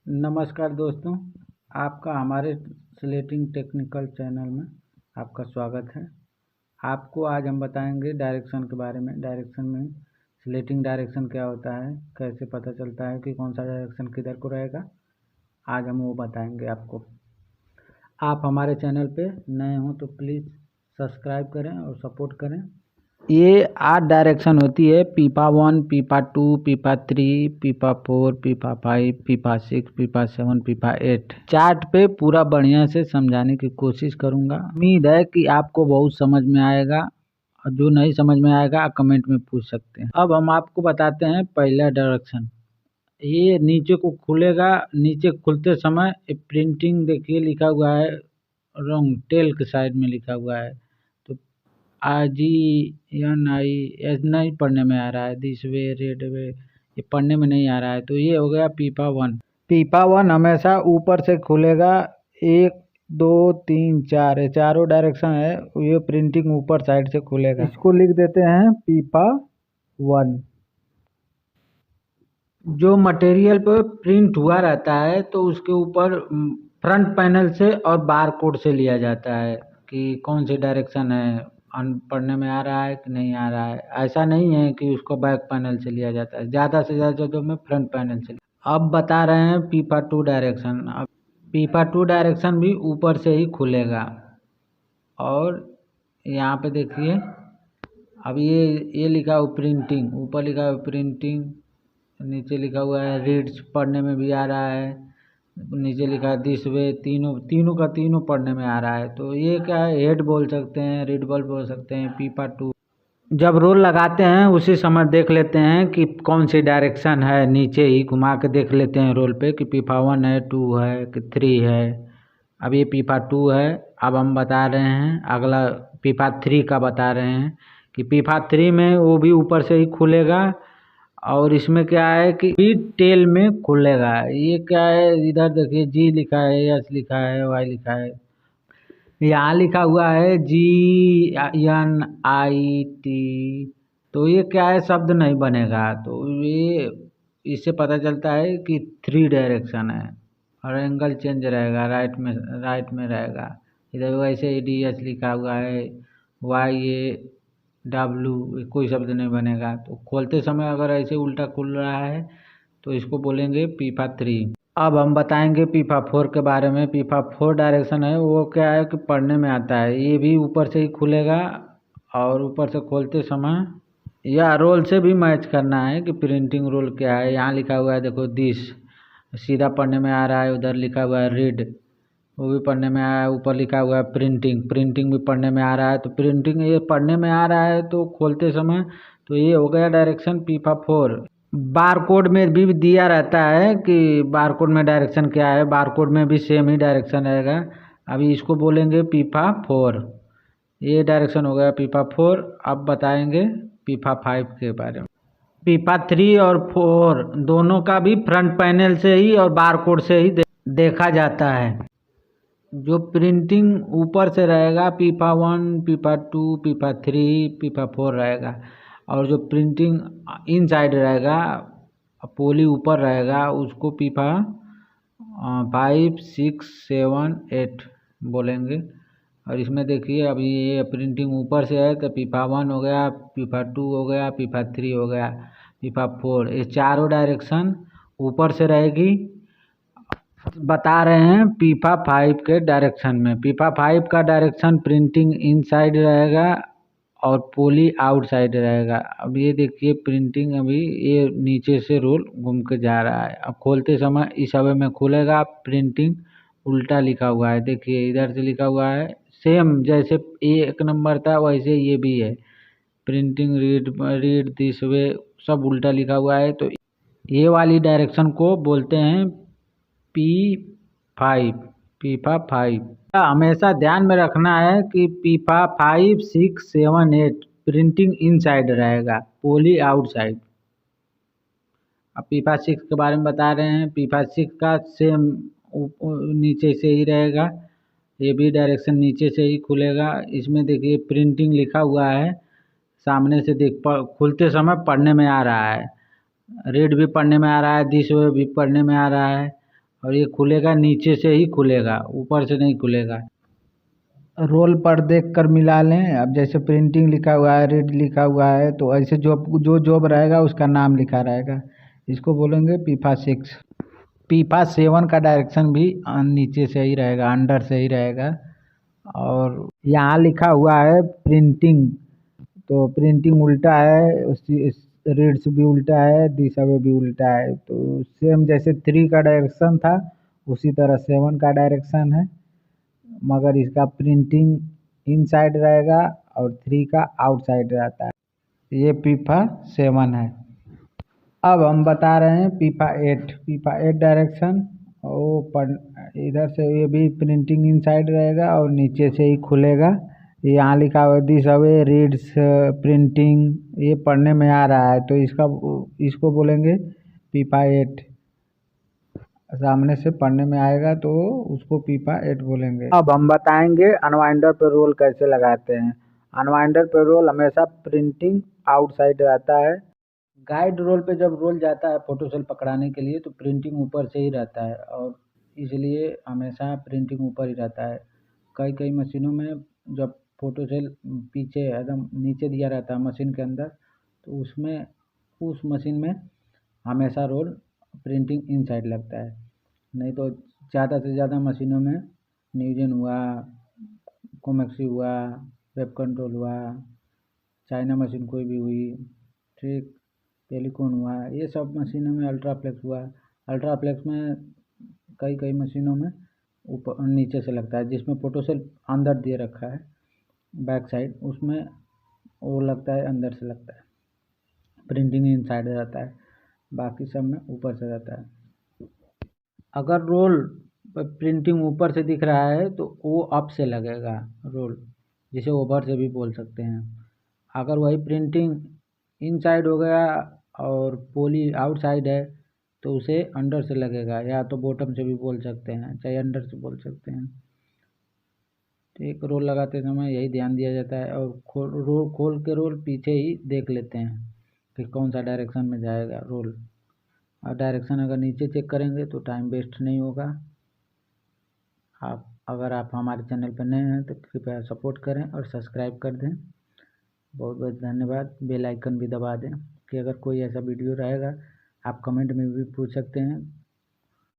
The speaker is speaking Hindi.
नमस्कार दोस्तों, आपका हमारे स्लेटिंग टेक्निकल चैनल में आपका स्वागत है। आपको आज हम बताएंगे डायरेक्शन के बारे में। डायरेक्शन में स्लेटिंग डायरेक्शन क्या होता है, कैसे पता चलता है कि कौन सा डायरेक्शन किधर को रहेगा, आज हम वो बताएंगे आपको। आप हमारे चैनल पे नए हों तो प्लीज़ सब्सक्राइब करें और सपोर्ट करें। ये 8 डायरेक्शन होती है: पीपा 1, पीपा 2, पीपा 3, पीपा 4, पीपा 5, पीपा 6, पीपा 7, पीपा 8। चार्ट पे पूरा बढ़िया से समझाने की कोशिश करूँगा। उम्मीद है कि आपको बहुत समझ में आएगा, और जो नहीं समझ में आएगा कमेंट में पूछ सकते हैं। अब हम आपको बताते हैं पहला डायरेक्शन। ये नीचे को खुलेगा। नीचे खुलते समय प्रिंटिंग देखिए लिखा हुआ है, रॉन्ग टेल के साइड में लिखा हुआ है, तो RGNI नहीं पढ़ने में आ रहा है। दिस वे, रेड वे, ये पढ़ने में नहीं आ रहा है। तो ये हो गया पीपा 1। पीपा 1 हमेशा ऊपर से खुलेगा। 1 2 3 4, ये चारों डायरेक्शन है, ये प्रिंटिंग ऊपर साइड से खुलेगा। इसको लिख देते हैं पीपा 1। जो मटेरियल पर प्रिंट हुआ रहता है तो उसके ऊपर फ्रंट पैनल से और बार कोड से लिया जाता है कि कौन सी डायरेक्शन है, पढ़ने में आ रहा है कि नहीं आ रहा है। ऐसा नहीं है कि उसको बैक पैनल से लिया जाता है, ज़्यादा से ज़्यादा जो में फ्रंट पैनल से। अब बता रहे हैं पीपा 2 डायरेक्शन। अब पीपा 2 डायरेक्शन भी ऊपर से ही खुलेगा। और यहाँ पे देखिए, अब ये लिखा हुआ प्रिंटिंग, ऊपर लिखा हुआ प्रिंटिंग, नीचे लिखा हुआ है रीड्स, पढ़ने में भी आ रहा है। नीचे लिखा है दिस वे, तीनों का तीनों पढ़ने में आ रहा है। तो ये क्या है, हेड बोल सकते हैं, रीडेबल बोल सकते हैं, पीपा 2। जब रोल लगाते हैं उसी समय देख लेते हैं कि कौन सी डायरेक्शन है, नीचे ही घुमा के देख लेते हैं रोल पे कि पीपा 1 है, 2 है कि 3 है। अब ये पीपा 2 है। अब हम बता रहे हैं अगला पीपा 3 का बता रहे हैं कि पीपा 3 में वो भी ऊपर से ही खुलेगा। और इसमें क्या है कि टेल में खुलेगा। ये क्या है, इधर देखिए जी लिखा है, एस लिखा है, वाई लिखा है, यहाँ लिखा हुआ है GNIT। तो ये क्या है, शब्द नहीं बनेगा। तो ये इससे पता चलता है कि 3 डायरेक्शन है और एंगल चेंज रहेगा, राइट में रहेगा। इधर वैसे DS लिखा हुआ है, YAW, कोई शब्द नहीं बनेगा। तो खोलते समय अगर ऐसे उल्टा खुल रहा है तो इसको बोलेंगे पीपा 3। अब हम बताएंगे पीपा 4 के बारे में। पीपा 4 डायरेक्शन है, वो क्या है कि पढ़ने में आता है। ये भी ऊपर से ही खुलेगा और ऊपर से खोलते समय या रोल से भी मैच करना है कि प्रिंटिंग रोल क्या है। यहाँ लिखा हुआ है देखो दिस, सीधा पढ़ने में आ रहा है। उधर लिखा हुआ है रीड, वो भी पढ़ने में आया है। ऊपर लिखा हुआ है प्रिंटिंग भी पढ़ने में आ रहा है। तो प्रिंटिंग ये पढ़ने में आ रहा है तो खोलते समय, तो ये हो गया डायरेक्शन पीपा 4। बारकोड में भी दिया रहता है कि बारकोड में डायरेक्शन क्या है, बारकोड में भी सेम ही डायरेक्शन रहेगा। अभी इसको बोलेंगे पीपा 4। ये डायरेक्शन हो गया पीपा 4। अब बताएंगे पीपा 5 के बारे में। पीपा 3 और 4 दोनों का भी फ्रंट पैनल से ही और बारकोड से ही देखा जाता है। जो प्रिंटिंग ऊपर से रहेगा पीपा 1, पीपा 2, पीपा 3, पीपा 4 रहेगा। और जो प्रिंटिंग इन साइड रहेगा, पोली ऊपर रहेगा, उसको पीपा 5, 6, 7, 8 बोलेंगे। और इसमें देखिए अभी ये प्रिंटिंग ऊपर से है तो पीपा 1 हो गया, पीपा 2 हो गया, पीपा 3 हो गया, पीपा 4। ये चारों डायरेक्शन ऊपर से रहेगी। बता रहे हैं पीपा 5 के डायरेक्शन में। पीपा 5 का डायरेक्शन प्रिंटिंग इनसाइड रहेगा और पोली आउटसाइड रहेगा। अब ये देखिए प्रिंटिंग अभी ये नीचे से रोल घूम के जा रहा है। अब खोलते समय इस हवा में खुलेगा, प्रिंटिंग उल्टा लिखा हुआ है। देखिए इधर से लिखा हुआ है सेम जैसे 1 नंबर था वैसे ये भी है, प्रिंटिंग रीड दिस वे, सब उल्टा लिखा हुआ है। तो ये वाली डायरेक्शन को बोलते हैं P5, पीपा 5। हमेशा ध्यान में रखना है कि पीपा 5, 6, 7, 8 प्रिंटिंग इनसाइड रहेगा, पोली आउटसाइड। अब पीपा 6 के बारे में बता रहे हैं। पीपा 6 का सेम नीचे से ही रहेगा, ये भी डायरेक्शन नीचे से ही खुलेगा। इसमें देखिए प्रिंटिंग लिखा हुआ है, सामने से खुलते समय पढ़ने में आ रहा है, रीड भी पढ़ने में आ रहा है, दिस वे भी पढ़ने में आ रहा है। और ये खुलेगा नीचे से ही खुलेगा, ऊपर से नहीं खुलेगा। रोल पर देख कर मिला लें। अब जैसे प्रिंटिंग लिखा हुआ है, रीड लिखा हुआ है, तो ऐसे जो जॉब रहेगा उसका नाम लिखा रहेगा। इसको बोलेंगे पीफा 6। पीफा 7 का डायरेक्शन भी नीचे से ही रहेगा, अंडर से ही रहेगा। और यहाँ लिखा हुआ है प्रिंटिंग, तो प्रिंटिंग उल्टा है, उसी रीड्स भी उल्टा है, दिशा भी उल्टा है। तो सेम जैसे 3 का डायरेक्शन था उसी तरह 7 का डायरेक्शन है, मगर इसका प्रिंटिंग इनसाइड रहेगा और 3 का आउटसाइड रहता है। ये पीफा 7 है। अब हम बता रहे हैं पीफा 8। पीफा 8 डायरेक्शन, वो इधर से ये भी प्रिंटिंग इनसाइड रहेगा और नीचे से ही खुलेगा। यहाँ लिखा हुआ है दिस अवे रीड्स प्रिंटिंग, ये पढ़ने में आ रहा है, तो इसको बोलेंगे पीफा 8। सामने से पढ़ने में आएगा तो उसको पीफा 8 बोलेंगे। अब हम बताएंगे अनवाइंडर पे रोल कैसे लगाते हैं। अनवाइंडर पे रोल हमेशा प्रिंटिंग आउटसाइड रहता है। गाइड रोल पे जब रोल जाता है फोटो सेल पकड़ाने के लिए तो प्रिंटिंग ऊपर से ही रहता है, और इसलिए हमेशा प्रिंटिंग ऊपर ही रहता है। कई मशीनों में जब फोटो सेल पीछे एकदम नीचे दिया रहता है मशीन के अंदर, तो उसमें उस मशीन में हमेशा रोल प्रिंटिंग इनसाइड लगता है। नहीं तो ज़्यादा से ज़्यादा मशीनों में न्यूजन हुआ, कोमेक्सी हुआ, वेब कंट्रोल हुआ, चाइना मशीन कोई भी हुई, ठीक, टेलीकॉन हुआ, ये सब मशीनों में अल्ट्राफ्लेक्स हुआ। अल्ट्राफ्लेक्स में कई मशीनों में ऊपर नीचे से लगता है, जिसमें फोटो सेल अंदर दिए रखा है बैक साइड, उसमें वो लगता है अंदर से लगता है, प्रिंटिंग इनसाइड रहता है, बाकी सब में ऊपर से रहता है। अगर रोल पर प्रिंटिंग ऊपर से दिख रहा है तो वो अप से लगेगा रोल, जिसे ओवर से भी बोल सकते हैं। अगर वही प्रिंटिंग इनसाइड हो गया और पोली आउटसाइड है तो उसे अंडर से लगेगा, या तो बॉटम से भी बोल सकते हैं, चाहे अंडर से बोल सकते हैं। ठीक, रोल लगाते समय यही ध्यान दिया जाता है, और खोल के रोल पीछे ही देख लेते हैं कि कौन सा डायरेक्शन में जाएगा रोल। और डायरेक्शन अगर नीचे चेक करेंगे तो टाइम वेस्ट नहीं होगा। अगर आप हमारे चैनल पर नए हैं तो कृपया सपोर्ट करें और सब्सक्राइब कर दें। बहुत बहुत धन्यवाद। बेल आइकन भी दबा दें कि अगर कोई ऐसा वीडियो रहेगा आप कमेंट में भी पूछ सकते हैं।